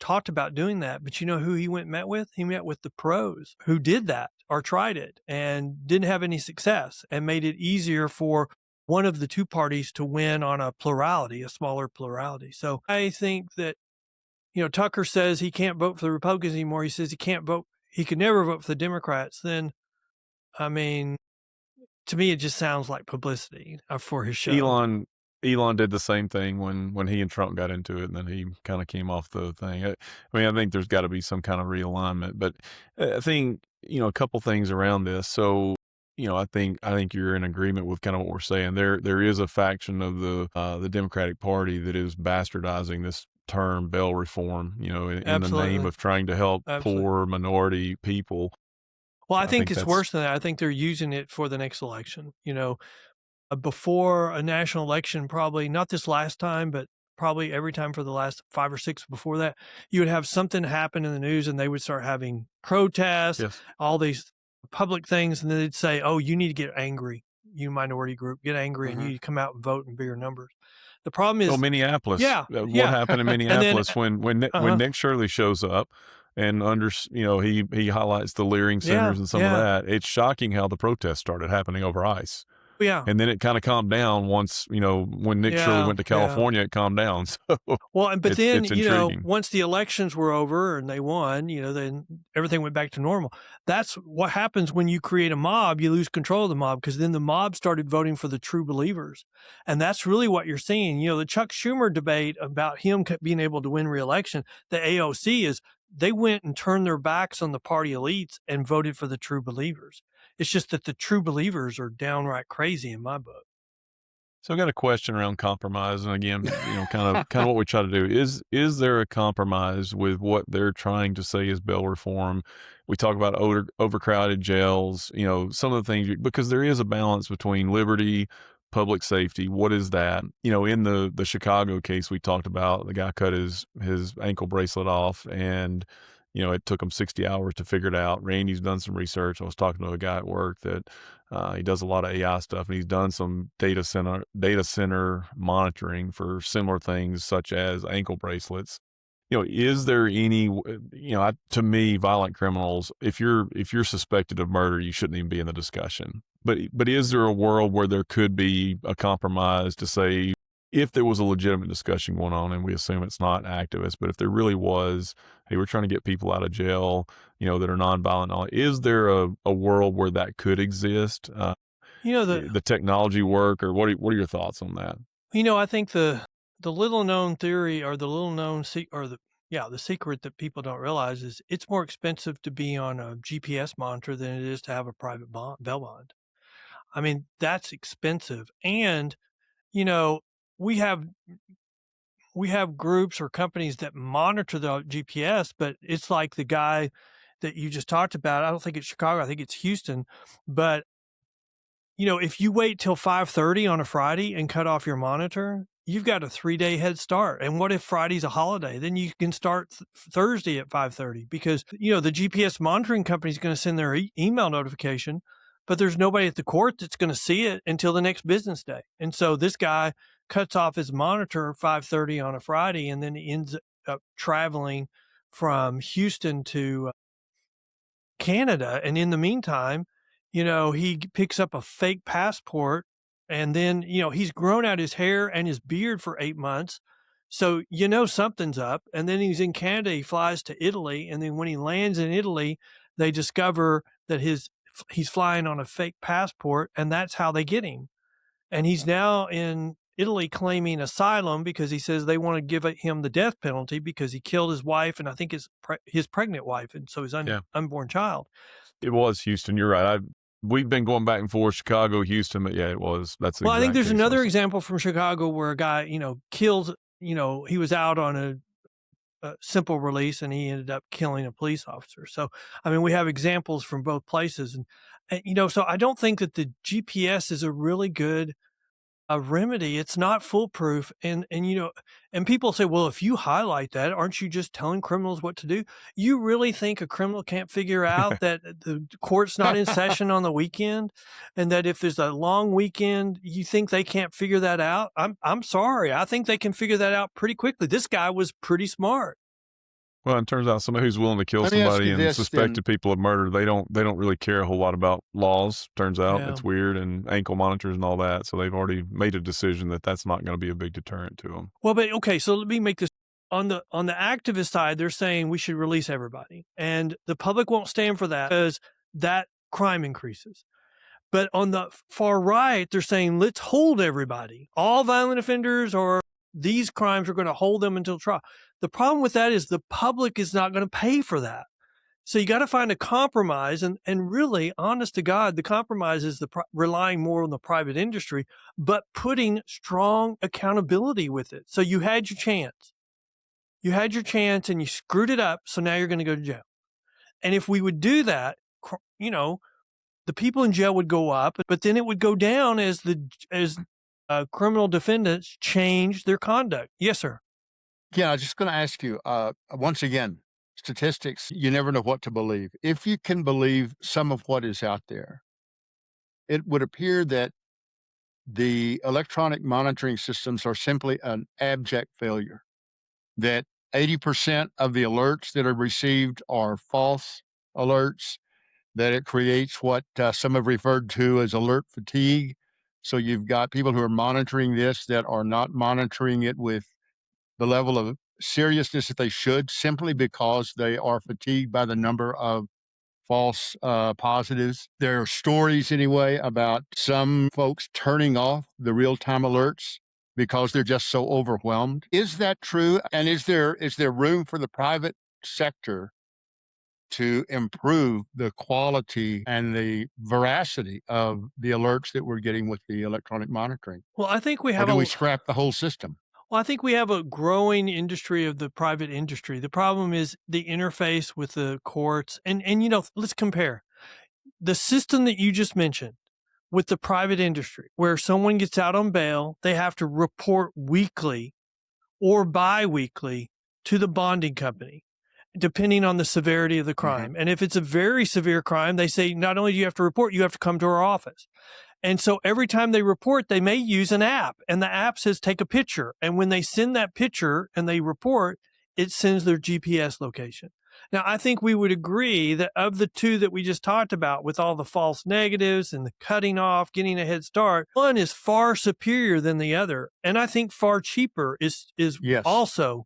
talked about doing that, but you know who he went and met with? He met with the pros who did that or tried it and didn't have any success, and made it easier for one of the two parties to win on a plurality, a smaller plurality. So I think that, Tucker says he can't vote for the Republicans anymore. He says he could never vote for the Democrats. Then, I mean, to me, it just sounds like publicity for his show. Elon did the same thing when he and Trump got into it, and then he kind of came off the thing. I think there's got to be some kind of realignment, but I think, a couple things around this. So, I think you're in agreement with kind of what we're saying. There is a faction of the Democratic Party that is bastardizing this term bail reform, in the name Absolutely. of trying to help Absolutely. poor minority people. Well, I I think think it's that's worse than that. I think they're using it for the next election. Before a national election, probably not this last time, but probably every time for the last 5 or 6 before that, you would have something happen in the news and they would start having protests, yes. all these public things, and then they'd say, "Oh, you need to get angry, you minority group, get angry, and you Mhm. need to come out and vote in bigger numbers." The problem Oh, is, Minneapolis. yeah, What yeah, happened in and then, Minneapolis when uh-huh, Nick Shirley shows up and he highlights the Leering yeah, centers and some of yeah, that. It's shocking how the protests started happening over ICE. yeah, And then it kind of calmed down once, when Nick Shirley yeah, went to yeah. California, it calmed down. So Well, but it's then, it's intriguing. once the elections were over and they won, then everything went back to normal. That's what happens when you create a mob. You lose control of the mob, because then the mob started voting for the true believers. And that's really what you're seeing. The Chuck Schumer debate about him being able to win re-election, the AOC, is they went and turned their backs on the party elites and voted for the true believers. It's just that the true believers are downright crazy in my book. So I got a question around compromise, and again, kind of what we try to do is there a compromise with what they're trying to say is bail reform? We talk about overcrowded jails, some of the things because there is a balance between liberty, public safety. What is that? In the Chicago case we talked about, the guy cut his ankle bracelet off, and it took him 60 hours to figure it out. Randy's done some research. I was talking to a guy at work that he does a lot of AI stuff, and he's done some data center monitoring for similar things such as ankle bracelets. Is there any, to me, violent criminals, if you're suspected of murder, you shouldn't even be in the discussion. But is there a world where there could be a compromise to say if there was a legitimate discussion going on, and we assume it's not activist, but if there really was, hey, we're trying to get people out of jail, that are nonviolent, is there a world where that could exist? You know, The technology work, or what are your thoughts on that? I think the little known theory, or the little known the secret that people don't realize is it's more expensive to be on a GPS monitor than it is to have a private bail bond. I mean, that's expensive. And, you know, we have groups or companies that monitor the GPS, but it's like the guy that you just talked about. I don't think it's Chicago, I think it's Houston. But, if you wait till 5:30 on a Friday and cut off your monitor, you've got a 3-day head start. And what if Friday's a holiday? Then you can start Thursday at 5:30, because, the GPS monitoring company is going to send their email notification, but there's nobody at the court that's going to see it until the next business day. And so this guy cuts off his monitor 5:30 on a Friday, and then he ends up traveling from Houston to Canada. And in the meantime, he picks up a fake passport, and then, he's grown out his hair and his beard for 8 months. So, something's up. And then he's in Canada, he flies to Italy. And then when he lands in Italy, they discover that he's flying on a fake passport, and that's how they get him. And he's now in Italy claiming asylum because he says they want to give him the death penalty because he killed his wife, and I think his pregnant wife, and so his Yeah, unborn child. it was Houston. You're right. We've been going back and forth, Chicago, Houston, but yeah, it was. That's the Well, I think exact there's case another was. example from Chicago where a guy, kills, he was out on a simple release, and he ended up killing a police officer. So, I mean, we have examples from both places. And so I don't think that the GPS is a really good a remedy. It's not foolproof. And people say, well, if you highlight that, aren't you just telling criminals what to do? You really think a criminal can't figure out that the court's not in session on the weekend, and that if there's a long weekend, you think they can't figure that out? I'm sorry. I think they can figure that out pretty quickly. This guy was pretty smart. Well, it turns out somebody who's willing to kill Let me ask somebody you and this then. suspected people of murder, they don't really care a whole lot about laws. Turns out Yeah. it's weird, and ankle monitors and all that. So they've already made a decision that that's not going to be a big deterrent to them. Well, but okay, so let me make this on the activist side. They're saying we should release everybody, and the public won't stand for that because that crime increases. But on the far right, they're saying let's hold everybody, all violent offenders, or these crimes are going to hold them until trial. The problem with that is the public is not going to pay for that. So you got to find a compromise, and really, honest to God, the compromise is relying more on the private industry, but putting strong accountability with it. So you had your chance. You had your chance and you screwed it up, so now you're going to go to jail. And if we would do that, the people in jail would go up, but then it would go down as criminal defendants change their conduct. Yes, sir. Yeah, I was just going to ask you once again, statistics, you never know what to believe. If you can believe some of what is out there, it would appear that the electronic monitoring systems are simply an abject failure, that 80% of the alerts that are received are false alerts, that it creates what some have referred to as alert fatigue. So you've got people who are monitoring this that are not monitoring it with the level of seriousness that they should, simply because they are fatigued by the number of false positives. There are stories, anyway, about some folks turning off the real time alerts because they're just so overwhelmed. Is that true? And is there room for the private sector to improve the quality and the veracity of the alerts that we're getting with the electronic monitoring? Well, I think we Or have do a we scrap the whole system? Well, I think we have a growing industry of the private industry. The problem is the interface with the courts. And let's compare the system that you just mentioned with the private industry, where someone gets out on bail, they have to report weekly or bi-weekly to the bonding company, depending on the severity of the crime. And if it's a very severe crime, they say, not only do you have to report, you have to come to our office. And so every time they report, they may use an app, and the app says, take a picture. And when they send that picture and they report, it sends their GPS location. Now, I think we would agree that of the two that we just talked about, with all the false negatives and the cutting off, getting a head start, one is far superior than the other. And I think far cheaper is Yes. also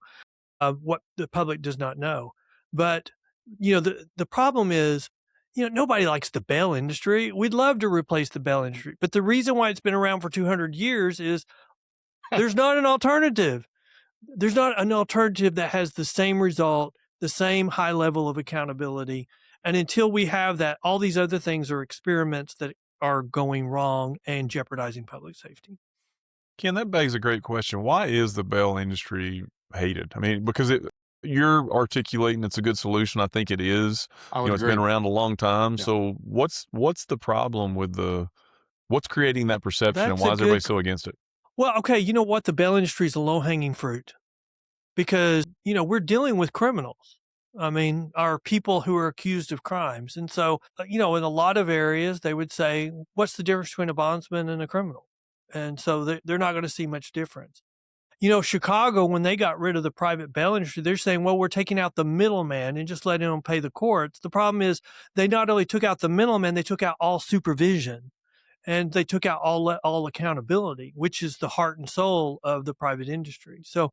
what the public does not know. But, the problem is, nobody likes the bail industry. We'd love to replace the bail industry. But the reason why it's been around for 200 years is there's not an alternative. There's not an alternative that has the same result, the same high level of accountability. And until we have that, all these other things are experiments that are going wrong and jeopardizing public safety. Ken, that begs a great question. Why is the bail industry hated? I mean, because you're articulating it's a good solution. I think it is. I would It's been agree. around a long time. Yeah. So what's the problem with what's creating that perception, and That's why a is everybody good. so against it? Well, okay, you know what? The bail industry is a low hanging fruit because, we're dealing with criminals. I mean, are people who are accused of crimes. And so, in a lot of areas, they would say, what's the difference between a bondsman and a criminal? And so they're not going to see much difference. Chicago, when they got rid of the private bail industry, they're saying, well, we're taking out the middleman and just letting them pay the courts. The problem is they not only took out the middleman, they took out all supervision and they took out all accountability, which is the heart and soul of the private industry. So,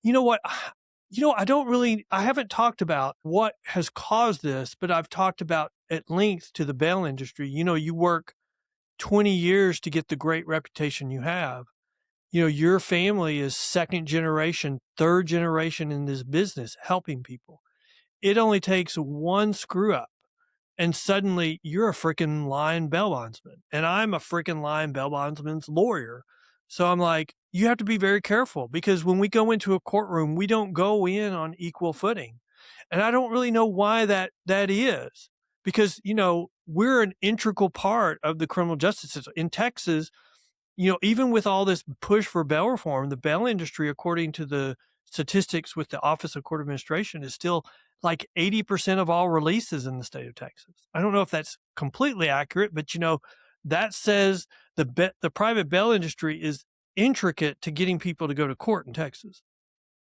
you know what? I haven't talked about what has caused this, but I've talked about at length to the bail industry. You work 20 years to get the great reputation you have. Your family is second generation, third generation in this business helping people. It only takes one screw up and suddenly you're a freaking lying bail bondsman. And I'm a freaking lying bail bondsman's lawyer. So I'm like, you have to be very careful because when we go into a courtroom, we don't go in on equal footing. And I don't really know why that is because, we're an integral part of the criminal justice system. In Texas, even with all this push for bail reform, the bail industry, according to the statistics with the Office of Court Administration, is still like 80% of all releases in the state of Texas. I don't know if that's completely accurate, but that says the private bail industry is intricate to getting people to go to court in Texas.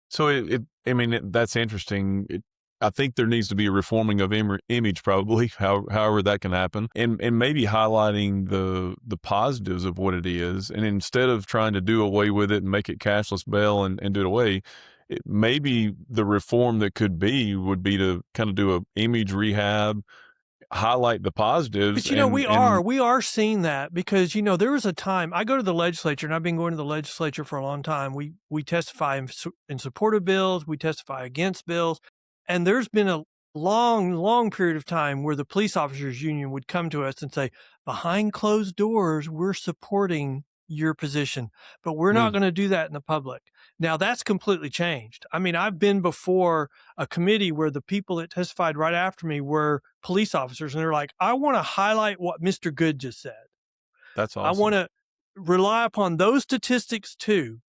So that's interesting. I think there needs to be a reforming of image, probably, however that can happen, and maybe highlighting the positives of what it is, and instead of trying to do away with it and make it cashless bail and do it away, maybe the reform that could be would be to kind of do a image rehab, highlight the positives, But and we are seeing that because there was a time I go to the legislature, and I've been going to the legislature for a long time. We testify in support of bills, we testify against bills, and there's been a long period of time where the police officers union would come to us and say, behind closed doors, we're supporting your position, but we're not Mm. going to do that in the public. Now that's completely changed. I mean, I've been before a committee where the people that testified right after me were police officers, and they're like, I want to highlight what Mr. Good just said. that's I want awesome. to rely upon those statistics too.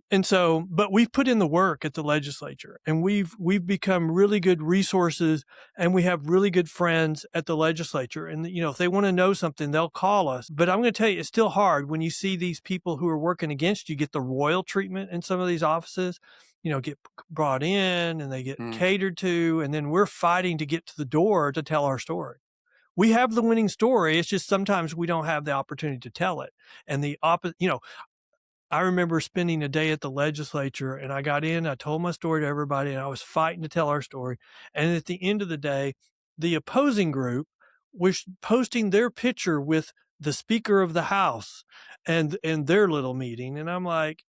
And so, but we've put in the work at the legislature, and we've become really good resources, and we have really good friends at the legislature. And if they want to know something, they'll call us. But I'm going to tell you, it's still hard when you see these people who are working against you get the royal treatment in some of these offices. Get brought in and they get Mm. catered to, and then we're fighting to get to the door to tell our story. We have the winning story. It's just sometimes we don't have the opportunity to tell it. And I remember spending a day at the legislature, and I got in, I told my story to everybody, and I was fighting to tell our story. And at the end of the day, the opposing group was posting their picture with the Speaker of the House and their little meeting. And I'm like,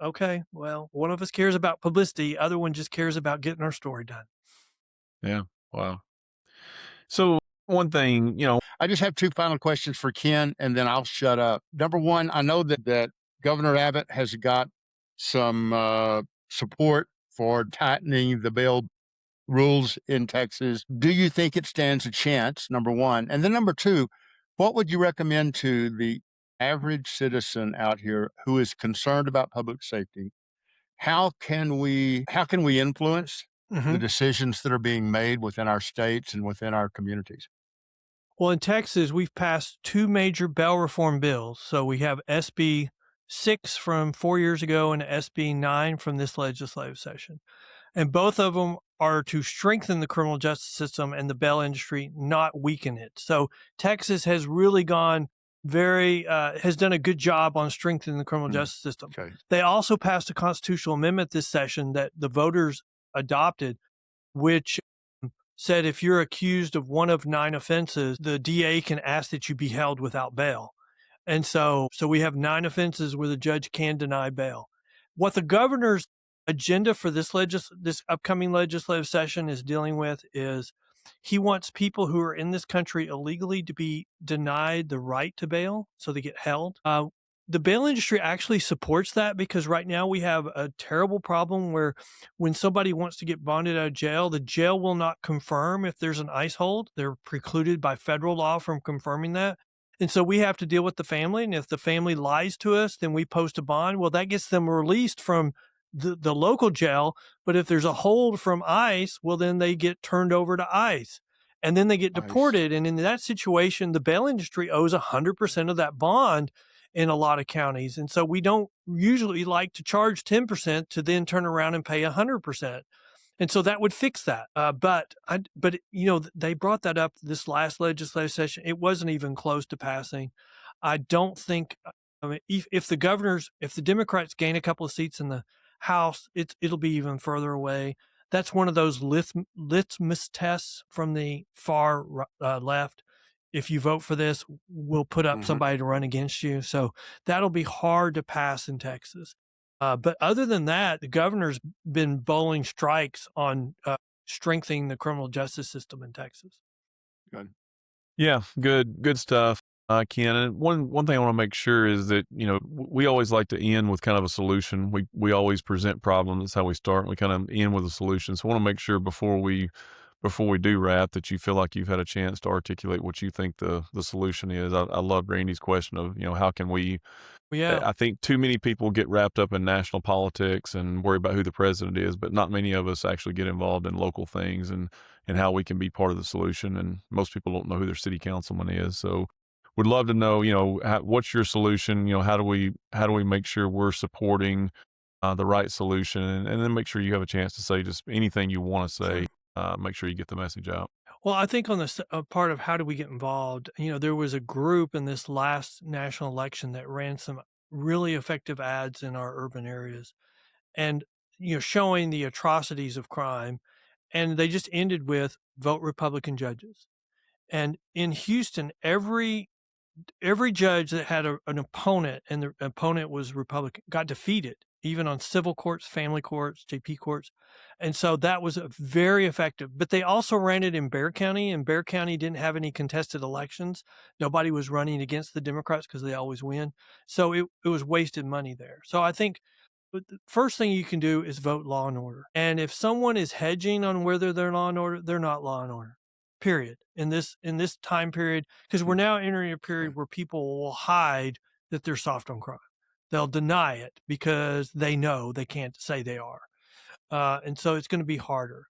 okay, well, one of us cares about publicity, other one just cares about getting our story done. Yeah. Wow. So one thing, I just have two final questions for Ken, and then I'll shut up. Number one, I know that Governor Abbott has got some support for tightening the bail rules in Texas. Do you think it stands a chance? Number one, and then number two, what would you recommend to the average citizen out here who is concerned about public safety? How can we influence the Mhm. decisions that are being made within our states and within our communities? Well, in Texas, we've passed two major bail reform bills. So we have SB 6 from 4 years ago and SB 9 from this legislative session. And both of them are to strengthen the criminal justice system and the bail industry, not weaken it. So Texas has really gone has done a good job on strengthening the criminal justice system. Okay. They also passed a constitutional amendment this session that the voters adopted, which said if you're accused of one of 9 offenses, the DA can ask that you be held without bail. And so we have 9 offenses where the judge can deny bail. What the governor's agenda for this upcoming legislative session is dealing with is he wants people who are in this country illegally to be denied the right to bail, so they get held. The bail industry actually supports that because right now we have a terrible problem where when somebody wants to get bonded out of jail, the jail will not confirm if there's an ICE hold. They're precluded by federal law from confirming that. And so we have to deal with the family. And if the family lies to us, then we post a bond. Well, that gets them released from the local jail. But if there's a hold from ICE, well, then they get turned over to ICE and then they get deported. And in that situation, the bail industry owes 100% of that bond in a lot of counties. And so we don't usually like to charge 10% to then turn around and pay 100%. And so that would fix that. But they brought that up this last legislative session. It wasn't even close to passing. I don't think, if the Democrats gain a couple of seats in the House, it'll be even further away. That's one of those litmus tests from the far left. If you vote for this, we'll put up somebody to run against you. So that'll be hard to pass in Texas. But other than that, the governor's been bowling strikes on strengthening the criminal justice system in Texas. Good. Yeah, good stuff, Ken. And one thing I want to make sure is that, we always like to end with kind of a solution. We always present problems. That's how we start. We kind of end with a solution. So I want to make sure before we do wrap that you feel like you've had a chance to articulate what you think the solution is. I love Randy's question of, how can we. Yeah. I think too many people get wrapped up in national politics and worry about who the president is, but not many of us actually get involved in local things and how we can be part of the solution. And most people don't know who their city councilman is. So would love to know, what's your solution? How do we make sure we're supporting the right solution, and then make sure you have a chance to say just anything you want to say. Make sure you get the message out. Well, I think on the part of how do we get involved, there was a group in this last national election that ran some really effective ads in our urban areas and, showing the atrocities of crime. And they just ended with vote Republican judges. And in Houston, every judge that had an opponent and the opponent was Republican got defeated, even on civil courts, family courts, JP courts. And so that was very effective. But they also ran it in Bexar County, and Bexar County didn't have any contested elections. Nobody was running against the Democrats because they always win. So it was wasted money there. So I think the first thing you can do is vote law and order. And if someone is hedging on whether they're law and order, they're not law and order. Period. In this time period, because we're now entering a period where people will hide that they're soft on crime. They'll deny it because they know they can't say they are. And so it's going to be harder.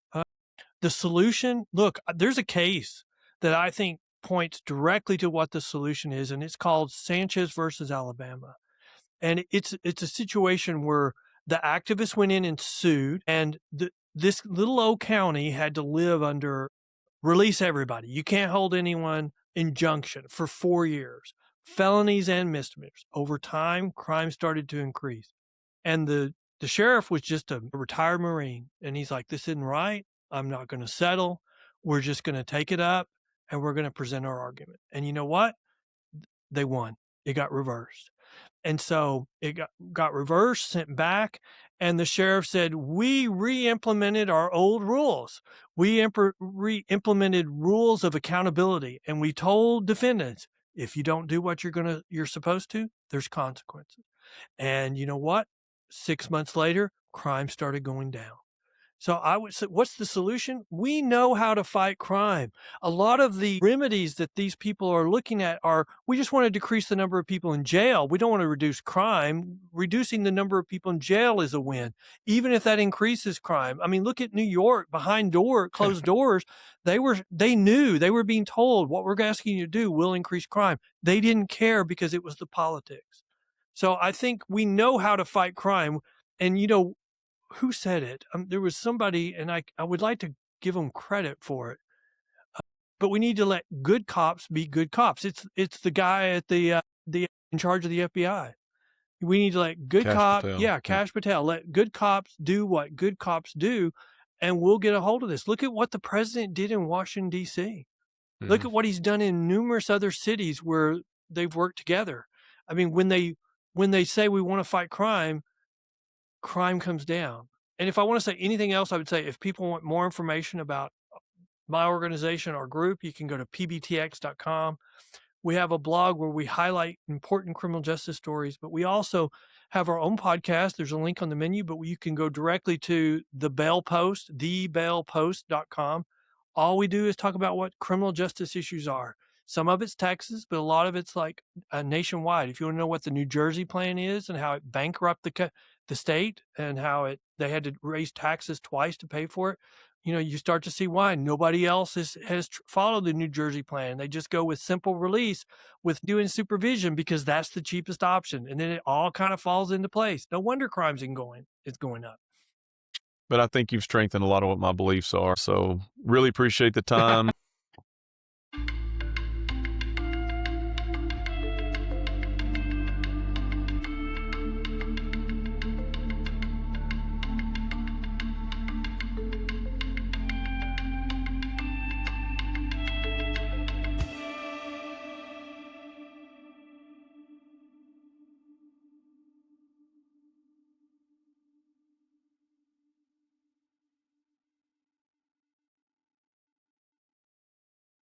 The solution, look, there's a case that I think points directly to what the solution is, and it's called Sanchez versus Alabama. And it's a situation where the activists went in and sued, and this little old county had to live under release everybody. You can't hold anyone, injunction for 4 years, felonies and misdemeanors. Over time, crime started to increase. And the sheriff was just a retired Marine. And he's like, this isn't right. I'm not going to settle. We're just going to take it up and we're going to present our argument. And you know what? They won. It got reversed. And so it got reversed, sent back, and the sheriff said, we re-implemented our old rules. We re-implemented rules of accountability, and we told defendants, if you don't do what you're supposed to, there's consequences. And you know what? 6 months later, crime started going down. So I would say, what's the solution? We know how to fight crime. A lot of the remedies that these people are looking at are, we just want to decrease the number of people in jail. We don't want to reduce crime. Reducing the number of people in jail is a win, even if that increases crime. I mean, look at New York, closed doors. They knew, they were being told what we're asking you to do will increase crime. They didn't care because it was the politics. So I think we know how to fight crime. And, who said it? There was somebody, and I would like to give them credit for it. But we need to let good cops be good cops. It's the guy at the in charge of the FBI. We need to let good Cash cop, Patel. yeah, Cash Patel, let good cops do what good cops do, and we'll get a hold of this. Look at what the president did in Washington, D.C. Look Mhm. at what he's done in numerous other cities where they've worked together. I mean, when they say we want to fight crime, crime comes down. And if I want to say anything else, I would say if people want more information about my organization or group, you can go to pbtx.com. We have a blog where we highlight important criminal justice stories, but we also have our own podcast. There's a link on the menu, but you can go directly to the Bail Post, thebailpost.com. All we do is talk about what criminal justice issues are. Some of it's Texas, but a lot of it's like nationwide. If you want to know what the New Jersey plan is and how it bankrupted the state and how they had to raise taxes twice to pay for it, you start to see why nobody else has followed the New Jersey plan. They just go with simple release with doing supervision because that's the cheapest option. And then it all kind of falls into place. No wonder crime's is going up. But I think you've strengthened a lot of what my beliefs are. So really appreciate the time.